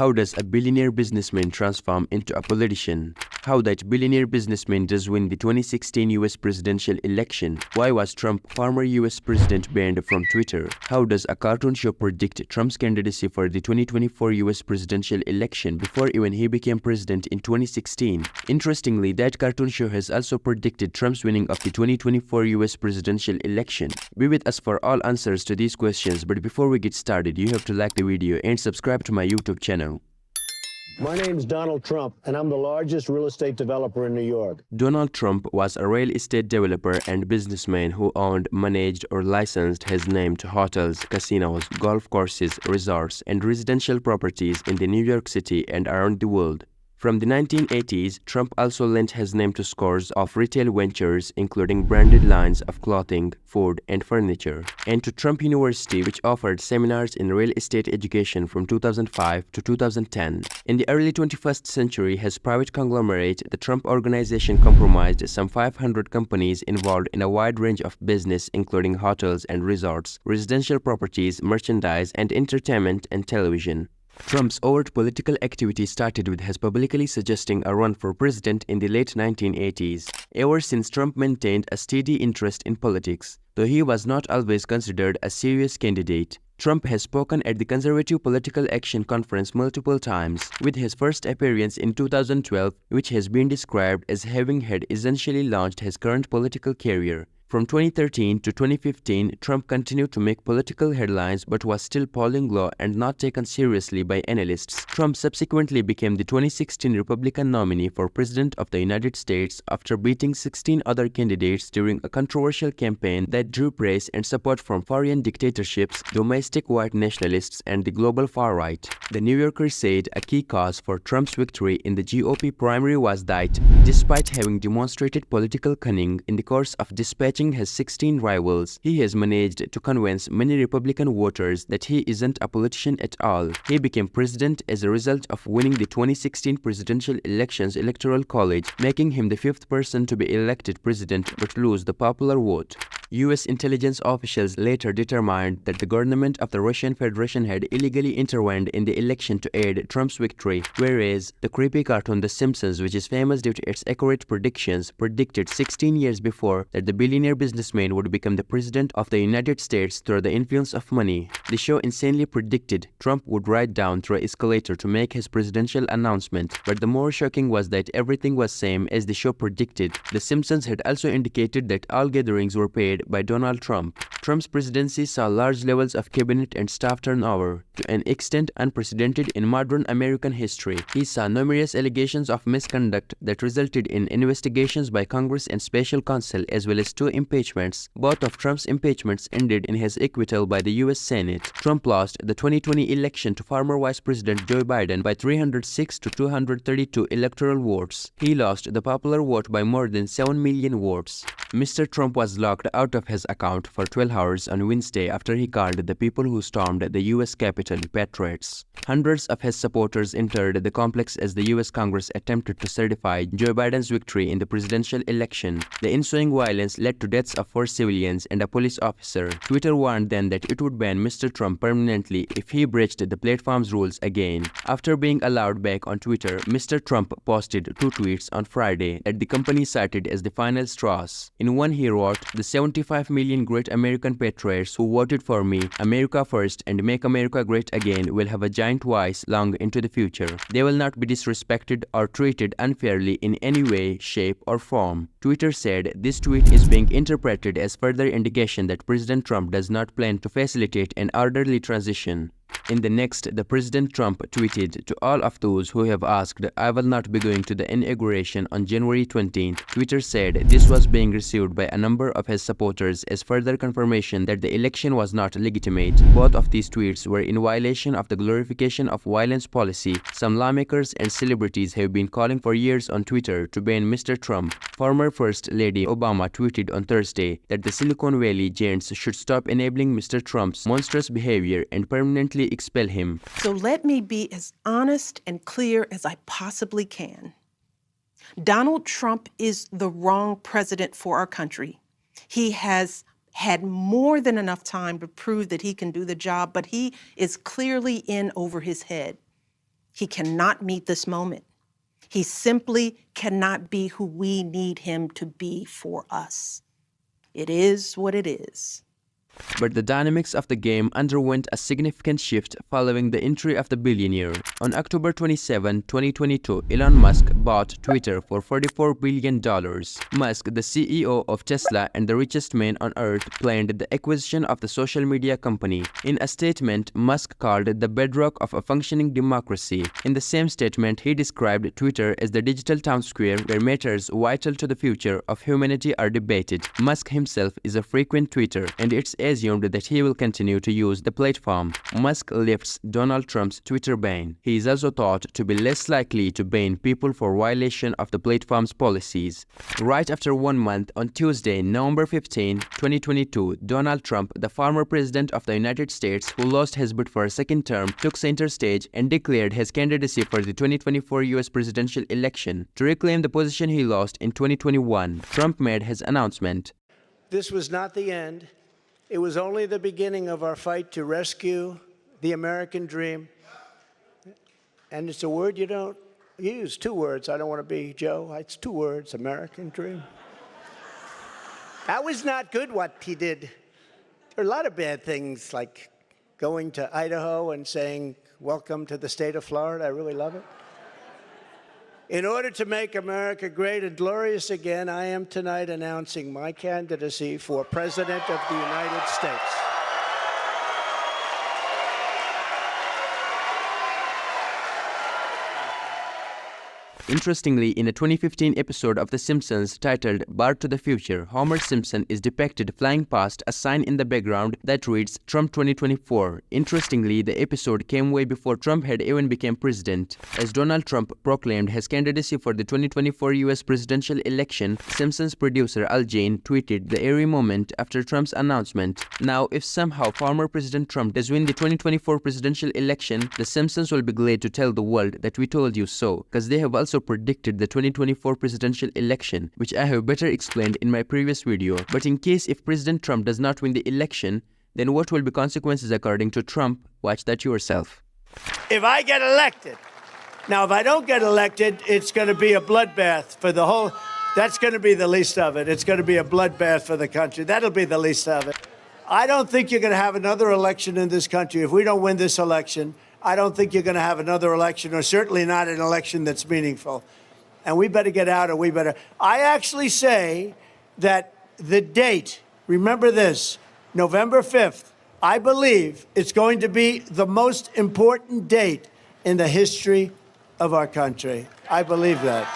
How does a billionaire businessman transform into a politician? How that billionaire businessman does win the 2016 US presidential election? Why was Trump, former US president, banned from Twitter? How does a cartoon show predict Trump's candidacy for the 2024 US presidential election before even he became president in 2016? Interestingly, that cartoon show has also predicted Trump's winning of the 2024 US presidential election. Be with us for all answers to these questions, but before we get started, you have to like the video and subscribe to my YouTube channel. My name's Donald Trump, and I'm the largest real estate developer in New York. Donald Trump was a real estate developer and businessman who owned, managed, or licensed his name to hotels, casinos, golf courses, resorts, and residential properties in the New York City and around the world. From the 1980s, Trump also lent his name to scores of retail ventures, including branded lines of clothing, food, and furniture, and to Trump University, which offered seminars in real estate education from 2005 to 2010. In the early 21st century, his private conglomerate, the Trump Organization, comprised some 500 companies involved in a wide range of business, including hotels and resorts, residential properties, merchandise, and entertainment and television. Trump's overt political activity started with his publicly suggesting a run for president in the late 1980s. Ever since, Trump maintained a steady interest in politics, though he was not always considered a serious candidate. Trump has spoken at the Conservative Political Action Conference multiple times, with his first appearance in 2012, which has been described as having had essentially launched his current political career. From 2013 to 2015, Trump continued to make political headlines but was still polling low and not taken seriously by analysts. Trump subsequently became the 2016 Republican nominee for President of the United States after beating 16 other candidates during a controversial campaign that drew praise and support from foreign dictatorships, domestic white nationalists, and the global far-right. The New Yorker said a key cause for Trump's victory in the GOP primary was that, despite having demonstrated political cunning in the course of dispatching his 16 rivals, he has managed to convince many Republican voters that he isn't a politician at all. He became president as a result of winning the 2016 presidential election's Electoral College, making him the fifth person to be elected president but lose the popular vote. U.S. intelligence officials later determined that the government of the Russian Federation had illegally intervened in the election to aid Trump's victory, whereas the creepy cartoon The Simpsons, which is famous due to its accurate predictions, predicted 16 years before that the billionaire businessman would become the president of the United States through the influence of money. The show insanely predicted Trump would ride down through an escalator to make his presidential announcement, but the more shocking was that everything was same as the show predicted. The Simpsons had also indicated that all gatherings were paid by Donald Trump. Trump's presidency saw large levels of cabinet and staff turnover to an extent unprecedented in modern American history. He saw numerous allegations of misconduct that resulted in investigations by Congress and special counsel, as well as 2 impeachments. Both of Trump's impeachments ended in his acquittal by the U.S. Senate. Trump lost the 2020 election to former Vice President Joe Biden by 306 to 232 electoral votes. He lost the popular vote by more than 7 million votes. Mr. Trump was locked out of his account for 12 hours on Wednesday after he called the people who stormed the U.S. Capitol patriots. Hundreds of his supporters entered the complex as the U.S. Congress attempted to certify Joe Biden's victory in the presidential election. The ensuing violence led to deaths of 4 civilians and a police officer. Twitter warned then that it would ban Mr. Trump permanently if he breached the platform's rules again. After being allowed back on Twitter, Mr. Trump posted 2 tweets on Friday that the company cited as the final straws. In one he wrote, "The 75 million great American patriots who voted for me, America first, and make America great again will have a giant voice long into the future. They will not be disrespected or treated unfairly in any way, shape, or form." Twitter said this tweet is being interpreted as further indication that President Trump does not plan to facilitate an orderly transition. In the next, the President Trump tweeted, "To all of those who have asked, I will not be going to the inauguration on January 20th. Twitter said this was being received by a number of his supporters as further confirmation that the election was not legitimate. Both of these tweets were in violation of the glorification of violence policy. Some lawmakers and celebrities have been calling for years on Twitter to ban Mr. Trump. Former First Lady Obama tweeted on Thursday that the Silicon Valley giants should stop enabling Mr. Trump's monstrous behavior and permanently expel him. So let me be as honest and clear as I possibly can. Donald Trump is the wrong president for our country. He has had more than enough time to prove that he can do the job, but he is clearly in over his head. He cannot meet this moment. He simply cannot be who we need him to be for us. It is what it is. But the dynamics of the game underwent a significant shift following the entry of the billionaire. On October 27, 2022, Elon Musk bought Twitter for $44 billion. Musk, the CEO of Tesla and the richest man on earth, planned the acquisition of the social media company. In a statement, Musk called it the bedrock of a functioning democracy. In the same statement, he described Twitter as the digital town square where matters vital to the future of humanity are debated. Musk himself is a frequent tweeter, and it's assumed that he will continue to use the platform. Musk lifts Donald Trump's Twitter ban. He is also thought to be less likely to ban people for violation of the platform's policies. Right after 1 month, on Tuesday, November 15, 2022, Donald Trump, the former president of the United States who lost his bid for a second term, took center stage and declared his candidacy for the 2024 US presidential election. To reclaim the position he lost in 2021, Trump made his announcement. This was not the end. It was only the beginning of our fight to rescue the American dream. And it's a word you don't use, 2 words. I don't want to be Joe. It's 2 words, American dream. That was not good what he did. There are a lot of bad things, like going to Idaho and saying, welcome to the state of Florida. I really love it. In order to make America great and glorious again, I am tonight announcing my candidacy for President of the United States. Interestingly, in a 2015 episode of The Simpsons titled Bar to the Future, Homer Simpson is depicted flying past a sign in the background that reads Trump 2024. Interestingly, the episode came way before Trump had even become president. As Donald Trump proclaimed his candidacy for the 2024 US presidential election, Simpsons producer Al Jane tweeted the eerie moment after Trump's announcement. Now, if somehow former President Trump does win the 2024 presidential election, the Simpsons will be glad to tell the world that we told you so, because they have also predicted the 2024 presidential election, which I have better explained in my previous video. But in case if President Trump does not win the election, then what will be consequences according to Trump? Watch that yourself. If I get elected, now if I don't get elected, it's going to be a bloodbath for the whole, that's going to be the least of it. It's going to be a bloodbath for the country. That'll be the least of it. I don't think you're going to have another election in this country. If we don't win this election, I don't think you're going to have another election, or certainly not an election that's meaningful. And we better get out, or we better. I actually say that the date, remember this, November 5th, I believe it's going to be the most important date in the history of our country. I believe that.